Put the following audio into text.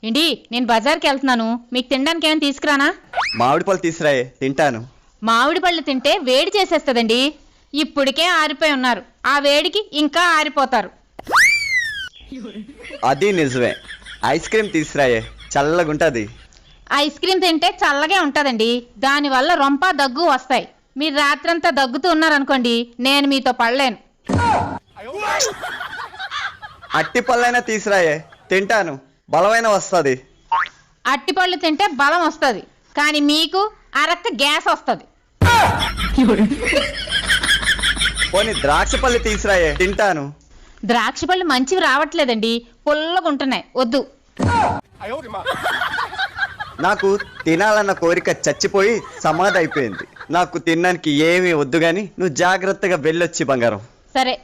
ఏంటి నేను బజార్కి వెళ్తున్నాను, మీకు తినడానికి ఏమైనా తీసుకురానా? మామిడి పళ్ళు తీసురాయే, తింటాను. మామిడి పళ్ళు తింటే వేడి చేసేస్తుందండి. ఇప్పటికే ఆరిపోయి ఉన్నారు, ఆ వేడికి ఇంకా ఆరిపోతారు. అది నిజమే. ఐస్ క్రీమ్ తీసురాయే, చల్లగుంటది. ఐస్ క్రీమ్ తింటే చల్లగే ఉంటుందండి, దానివల్ల రొంప దగ్గు వస్తాయి. మీరు రాత్రంతా దగ్గుతూ ఉన్నారనుకోండి, నేను మీతో పడలేను. అట్టి పళ్ళైనా తీసురాయే, తింటాను. బలమైన వస్తుంది. అట్టిపళ్ళు తింటే బలం వస్తుంది, కానీ మీకు అరక్క గ్యాస్ వస్తుంది. పోనీ ద్రాక్ష పళ్ళు తీసురాయే, తింటాను. ద్రాక్ష పళ్ళు మంచివి రావట్లేదండి, పుల్లగుంటున్నాయి, వద్దు. నాకు తినాలన్న కోరిక చచ్చిపోయి సమాధి అయిపోయింది. నాకు తినడానికి ఏమీ వద్దు గాని నువ్వు జాగ్రత్తగా వెళ్ళొచ్చి బంగారం. సరే.